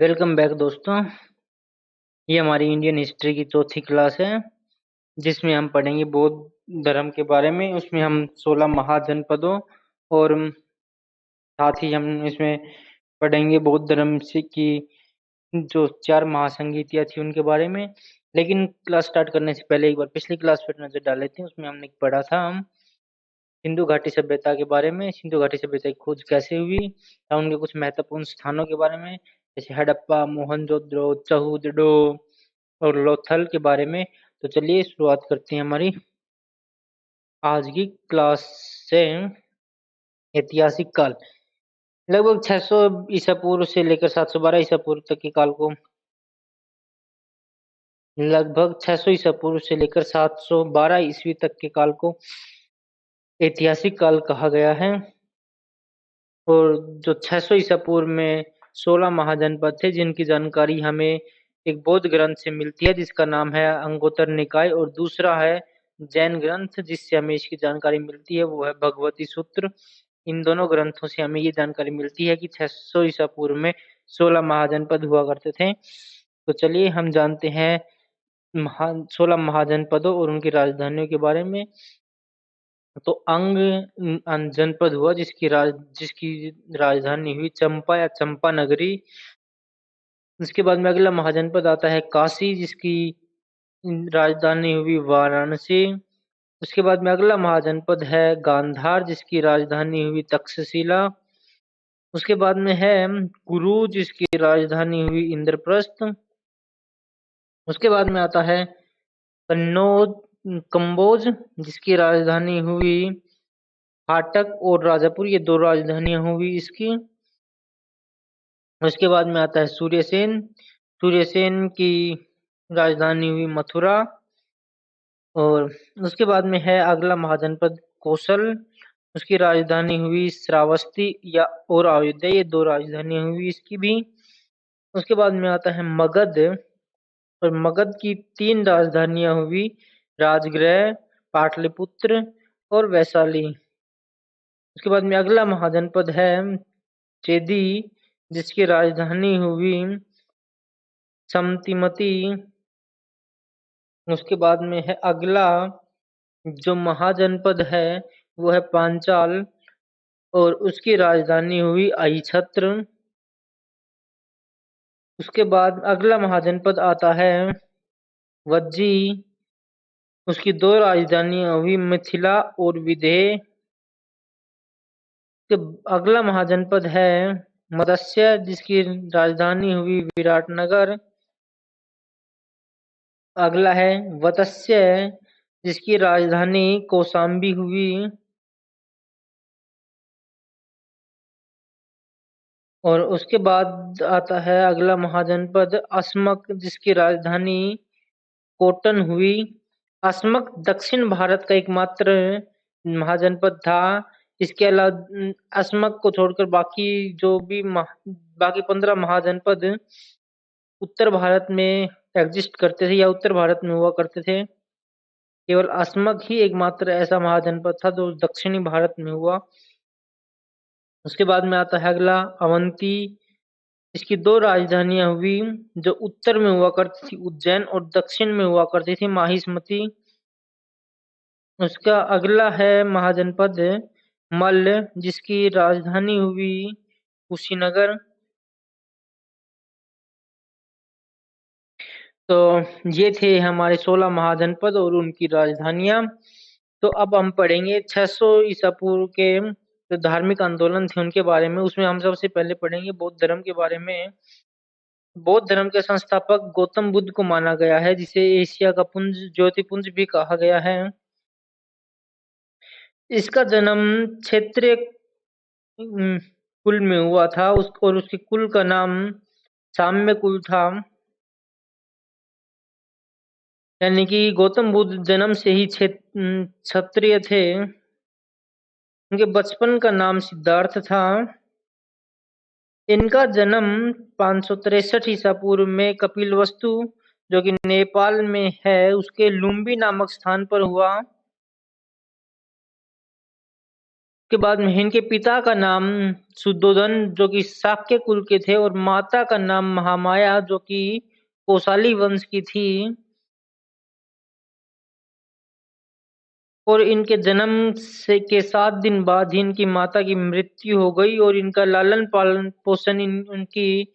Welcome back दोस्तों। ये हमारी इंडियन हिस्ट्री की चौथी क्लास है जिसमें हम पढ़ेंगे बौद्ध धर्म के बारे में। उसमें हम 16 महाजनपदों और साथ ही हम इसमें पढ़ेंगे बौद्ध धर्म से की जो 4 महासंगीतियाँ थी उनके बारे में। लेकिन क्लास स्टार्ट करने से पहले एक बार पिछली क्लास पर नजर डाल लेते हैं। उसमें हमने पढ़ा था हम सिंधु घाटी सभ्यता के बारे में। सिंधु घाटी सभ्यता की खोज कैसे हुई और उनके कुछ महत्वपूर्ण स्थानों के बारे में, जैसे हड़प्पा, मोहनजोदड़ो, चहुदड़ो और लोथल के बारे में। तो चलिए शुरुआत करते हैं हमारी आज की क्लास से। ऐतिहासिक काल लगभग 600 ईसा पूर्व से लेकर 712 ईसा पूर्व तक के काल को लगभग 600 ईसा पूर्व से लेकर 712 ईस्वी तक के काल को ऐतिहासिक काल कहा गया है। और जो 600 ईसा पूर्व में 16 महाजनपद थे जिनकी जानकारी हमें एक बौद्ध ग्रंथ से मिलती है जिसका नाम है अंगुत्तर निकाय, और दूसरा है जैन ग्रंथ जिससे हमें इसकी जानकारी मिलती है, वो है भगवती सूत्र। इन दोनों ग्रंथों से हमें ये जानकारी मिलती है कि 600 ईसा पूर्व में 16 महाजनपद हुआ करते थे। तो चलिए हम जानते हैं 16 महाजनपदों और उनकी राजधानियों के बारे में। तो जनपद हुआ जिसकी राजधानी हुई चंपा या चंपा नगरी। उसके बाद में अगला महाजनपद आता है काशी जिसकी राजधानी हुई वाराणसी। उसके बाद में अगला महाजनपद है गांधार जिसकी राजधानी हुई तक्षशिला। उसके बाद में है कुरु जिसकी राजधानी हुई इंद्रप्रस्थ। उसके बाद में आता है कन्नौज कंबोज जिसकी राजधानी हुई फाटक और राजापुर, ये दो राजधानियां हुई इसकी। उसके बाद में आता है सूर्यसेन। सूर्यसेन की राजधानी हुई मथुरा। और उसके बाद में है अगला महाजनपद कौशल, उसकी राजधानी हुई श्रावस्ती या और अयोध्या, ये दो राजधानियां हुई इसकी भी। उसके बाद में आता है मगध, और मगध की 3 राजधानियां हुई राजगृह, पाटलिपुत्र और वैशाली। उसके बाद में अगला महाजनपद है चेदी जिसकी राजधानी हुई समतिमती। उसके बाद में है अगला जो महाजनपद है वो है पांचाल, और उसकी राजधानी हुई अहिछत्र। उसके बाद अगला महाजनपद आता है वज्जी, उसकी 2 राजधानियां हुई मिथिला और विदेह। अगला महाजनपद है मत्स्य जिसकी राजधानी हुई विराटनगर। अगला है वत्स्य जिसकी राजधानी कौशाम्बी हुई। और उसके बाद आता है अगला महाजनपद अस्मक जिसकी राजधानी कोटन हुई। अस्मक दक्षिण भारत का एकमात्र महाजनपद था। इसके अलावा अस्मक को छोड़कर बाकी 15 महाजनपद उत्तर भारत में एग्जिस्ट करते थे या उत्तर भारत में हुआ करते थे। केवल अस्मक ही एकमात्र ऐसा महाजनपद था जो दक्षिणी भारत में हुआ। उसके बाद में आता है अगला अवंती, इसकी 2 राजधानियां हुई जो उत्तर में हुआ करती थी उज्जैन, और दक्षिण में हुआ करती थी माहिष्मती। उसका अगला है महाजनपद मल्ल जिसकी राजधानी हुई कुशीनगर। तो ये थे हमारे 16 महाजनपद और उनकी राजधानियां। तो अब हम पढ़ेंगे 600 ईसा पूर्व के जो धार्मिक आंदोलन थे उनके बारे में। उसमें हम सबसे पहले पढ़ेंगे बौद्ध धर्म के बारे में। बौद्ध धर्म के संस्थापक गौतम बुद्ध को माना गया है जिसे एशिया का पुंज ज्योतिपुंज भी कहा गया है। इसका जन्म क्षेत्रीय कुल में हुआ था और उसके कुल का नाम साम्य कुल था। यानी कि गौतम बुद्ध जन्म से ही क्षत्रिय थे। उनके बचपन का नाम सिद्धार्थ था। इनका जन्म 563 ईसा पूर्व में कपिलवस्तु जो कि नेपाल में है उसके लुम्बी नामक स्थान पर हुआ। के बाद में इनके पिता का नाम शुद्धोधन जो कि शाक्य कुल के थे और माता का नाम महामाया जो कि कोशाली वंश की थी। और इनके जन्म से के 7 दिन बाद ही इनकी माता की मृत्यु हो गई और इनका लालन पालन पोषण उनकी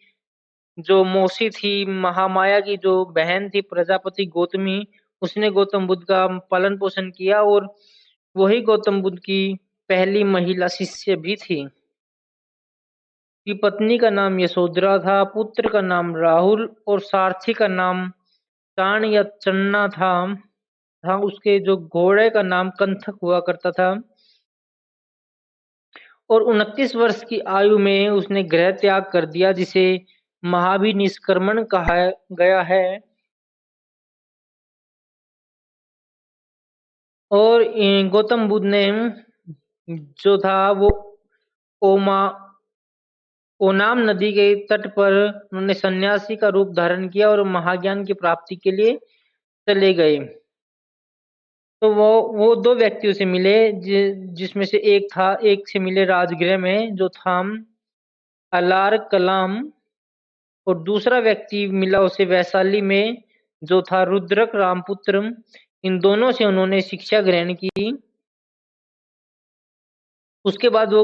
जो मौसी थी महामाया की जो बहन थी प्रजापति गौतमी, उसने गौतम बुद्ध का पालन पोषण किया और वही गौतम बुद्ध की पहली महिला शिष्य भी थी। की पत्नी का नाम यशोधरा था, पुत्र का नाम राहुल और सारथी का नाम चाण या चन्ना था। उसके जो घोड़े का नाम कंथक हुआ करता था और 29 वर्ष की आयु में उसने गृह त्याग कर दिया जिसे महावीर निष्क्रमण कहा गया है। और गौतम बुद्ध ने जो था वो ओमा ओनाम नदी के तट पर उन्होंने सन्यासी का रूप धारण किया और महाज्ञान की प्राप्ति के लिए चले गए। तो वो 2 व्यक्तियों से मिले जिसमें से एक से मिले राजगृह में जो था अलार कलाम और दूसरा व्यक्ति मिला उसे वैशाली में जो था रुद्रक रामपुत्र। इन दोनों से उन्होंने शिक्षा ग्रहण की। उसके बाद वो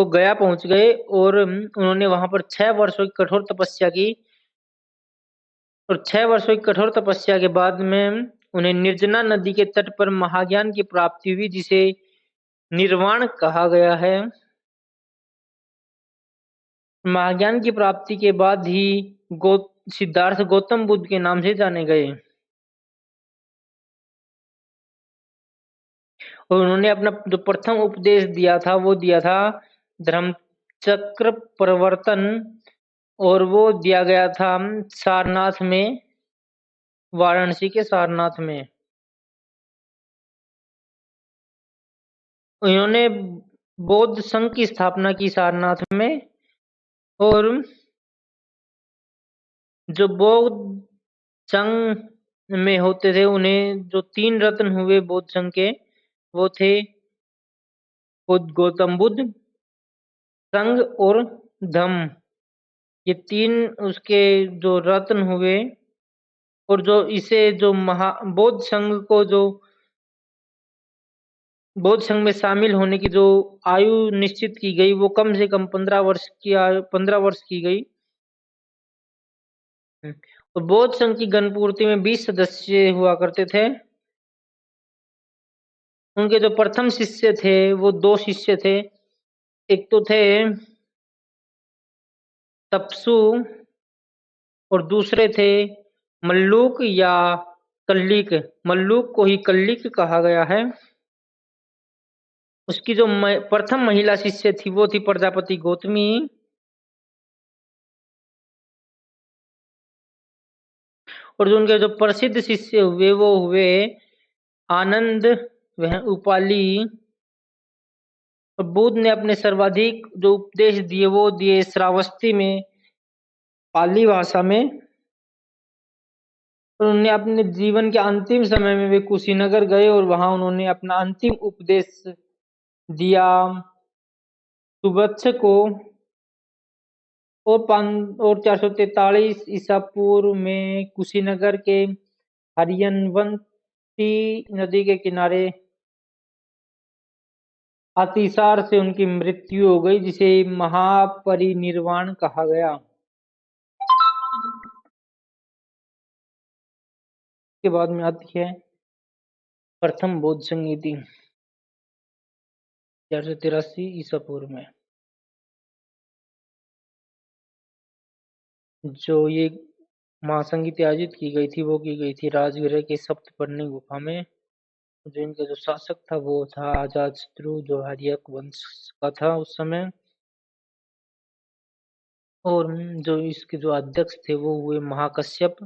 गया पहुंच गए और उन्होंने वहां पर 6 वर्षों की कठोर तपस्या की और 6 वर्षों की कठोर तपस्या के बाद में उन्हें निर्जना नदी के तट पर महाज्ञान की प्राप्ति हुई जिसे निर्वाण कहा गया है। महाज्ञान की प्राप्ति के बाद ही सिद्धार्थ गौतम बुद्ध के नाम से जाने गए और उन्होंने अपना जो प्रथम उपदेश दिया था वो दिया था धर्म चक्र प्रवर्तन और वो दिया गया था सारनाथ में, वाराणसी के सारनाथ में। उन्होंने बौद्ध संघ की स्थापना की सारनाथ में और जो बौद्ध संघ में होते थे उन्हें जो 3 रत्न हुए बौद्ध संघ के वो थे गौतम बुद्ध, संघ और धम्म। ये 3 उसके जो रत्न हुए और जो इसे जो बौद्ध संघ को जो बौद्ध संघ में शामिल होने की जो आयु निश्चित की गई वो कम से कम 15 वर्ष की गई। और बौद्ध संघ की गणपूर्ति में 20 सदस्य हुआ करते थे। उनके जो प्रथम शिष्य थे वो 2 शिष्य थे। एक तो थे तपसु और दूसरे थे मल्लूक या कल्लिक। मल्लूक को ही कल्लिक कहा गया है। उसकी जो प्रथम महिला शिष्य थी वो थी प्रजापति गौतमी और जो उनके जो प्रसिद्ध शिष्य हुए वो हुए आनंद, वह उपाली। और बुद्ध ने अपने सर्वाधिक जो उपदेश दिए वो दिए श्रावस्ती में, पाली भाषा में। और उन्होंने अपने जीवन के अंतिम समय में वे कुशीनगर गए और वहां उन्होंने अपना अंतिम उपदेश दिया सुवत्स को। और 443 ईसा पूर्व में कुशीनगर के हरियनवंती नदी के किनारे अतिसार से उनकी मृत्यु हो गई जिसे महापरिनिर्वाण कहा गया। के बाद में आती है प्रथम बौद्ध संगीति 483 ईसा पूर्व में। जो ये महासंगीति आयोजित की गई थी वो की गई थी राजगृह के सप्तपर्णी गुफा में। जो इनका जो शासक था वो था अजातशत्रु जो हर्यक वंश का था उस समय। और जो इसके जो अध्यक्ष थे वो हुए महाकश्यप।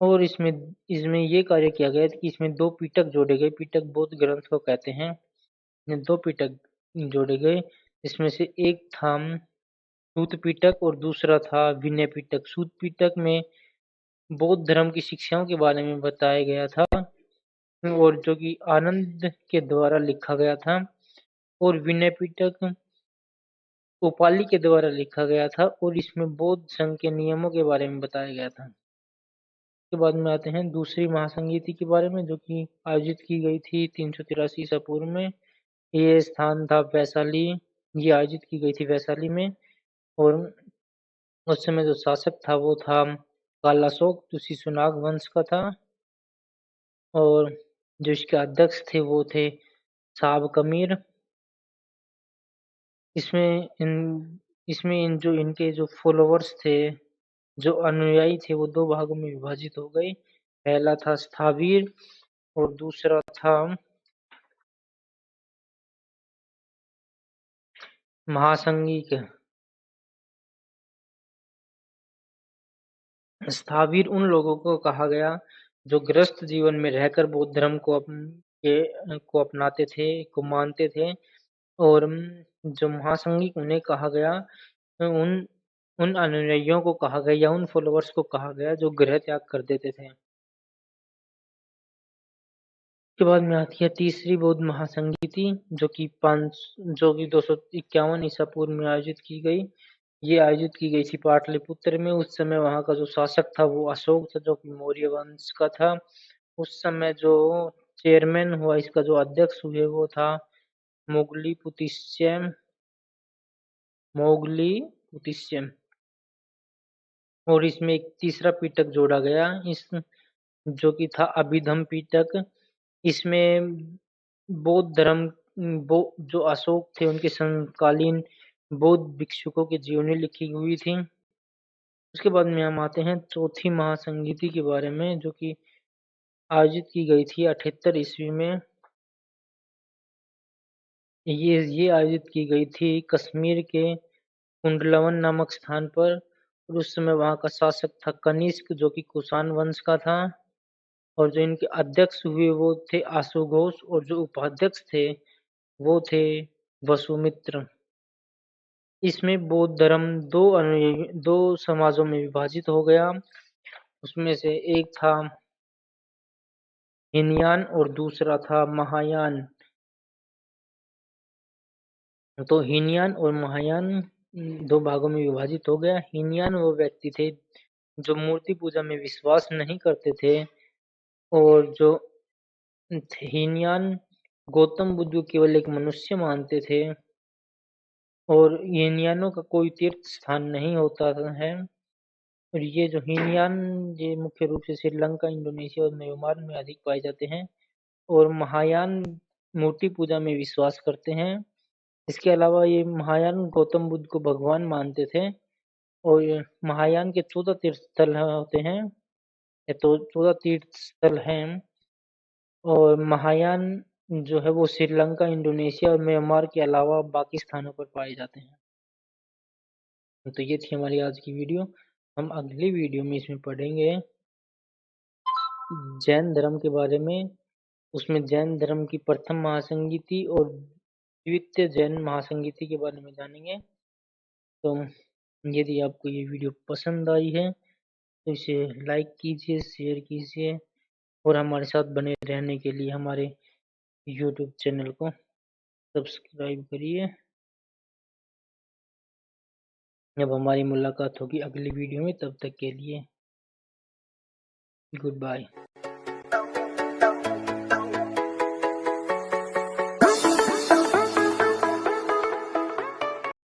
और इसमें ये कार्य किया गया कि इसमें 2 पिटक जोड़े गए। पिटक बौद्ध ग्रंथ को कहते हैं। ये 2 पिटक जोड़े गए इसमें से एक था सूत पिटक और दूसरा था विनय पिटक। सूत पिटक में बौद्ध धर्म की शिक्षाओं के बारे में बताया गया था और जो कि आनंद के द्वारा लिखा गया था। और विनय पिटक उपालि के द्वारा लिखा गया था और इसमें बौद्ध संघ के नियमों के बारे में बताया गया था। के बाद में आते हैं दूसरी महासंगीति के बारे में, जो कि आयोजित की गई थी 383 ईसा पूर्व में। ये स्थान था वैशाली। ये आयोजित की गई थी वैशाली में। और उस समय जो शासक था वो था कालाशोक, जो शिशुनाग वंश का था। और जो इसके अध्यक्ष थे वो थे साब कमीर। इसमें इन जो इनके जो फॉलोवर्स थे, जो अनुयायी थे, वो दो भागों में विभाजित हो गए। पहला था स्थावीर और दूसरा था महासंघिक। स्थावीर उन लोगों को कहा गया जो गृहस्थ जीवन में रहकर बौद्ध धर्म को अपनाते थे, को मानते थे। और जो महासंघिक उन्हें कहा गया, उन उन अनुयायियों को कहा गया या उन फॉलोअर्स को कहा गया जो गृह त्याग कर देते थे। के बाद में आती है तीसरी बौद्ध महासंगीति, जो कि 251 ईसा पूर्व में आयोजित की गई। ये आयोजित की गई थी पाटलिपुत्र में। उस समय वहां का जो शासक था वो अशोक था, जो कि मौर्य वंश का था। उस समय जो चेयरमैन हुआ, इसका जो अध्यक्ष हुए वो था मोगली पुतिस्यम। और इसमें एक तीसरा पिटक जोड़ा गया, इस जो कि था अभिधम पिटक। इसमें बौद्ध धर्म जो अशोक थे उनके समकालीन बौद्ध भिक्षुकों की जीवनी लिखी हुई थी। उसके बाद में हम आते हैं चौथी महासंगीति के बारे में, जो कि आयोजित की गई थी 78 ईस्वी में। ये आयोजित की गई थी कश्मीर के कुंडलवन नामक स्थान पर। और उस समय वहां का शासक था कनिष्क, जो कि कुषाण वंश का था। और जो इनके अध्यक्ष हुए वो थे आशुघोष, और जो उपाध्यक्ष थे वो थे वसुमित्र। इसमें बौद्ध धर्म दो समाजों में विभाजित हो गया। उसमें से एक था हीनयान और दूसरा था महायान। तो हीनयान और महायान दो भागों में विभाजित हो गया। हीनयान वो व्यक्ति थे जो मूर्ति पूजा में विश्वास नहीं करते थे। और जो हीनयान गौतम बुद्ध को केवल एक मनुष्य मानते थे। और हीनयानों का कोई तीर्थ स्थान नहीं होता है। और ये जो हीनयान, ये मुख्य रूप से श्रीलंका, इंडोनेशिया और म्यांमार में अधिक पाए जाते हैं। और महायान मूर्ति पूजा में विश्वास करते हैं। इसके अलावा ये महायान गौतम बुद्ध को भगवान मानते थे। और ये महायान के 14 तीर्थ स्थल होते हैं, ये तो 14 तीर्थ स्थल हैं। और महायान जो है वो श्रीलंका, इंडोनेशिया और म्यांमार के अलावा बाकी स्थानों पर पाए जाते हैं। तो ये थी हमारी आज की वीडियो। हम अगली वीडियो में इसमें पढ़ेंगे जैन धर्म के बारे में। उसमें जैन धर्म की प्रथम महासंगीति और द्वितीय जैन महासंगीति के बारे में जानेंगे। तो यदि आपको ये वीडियो पसंद आई है तो इसे लाइक कीजिए, शेयर कीजिए और हमारे साथ बने रहने के लिए हमारे YouTube चैनल को सब्सक्राइब करिए। अब हमारी मुलाकात होगी अगली वीडियो में, तब तक के लिए गुड बाय।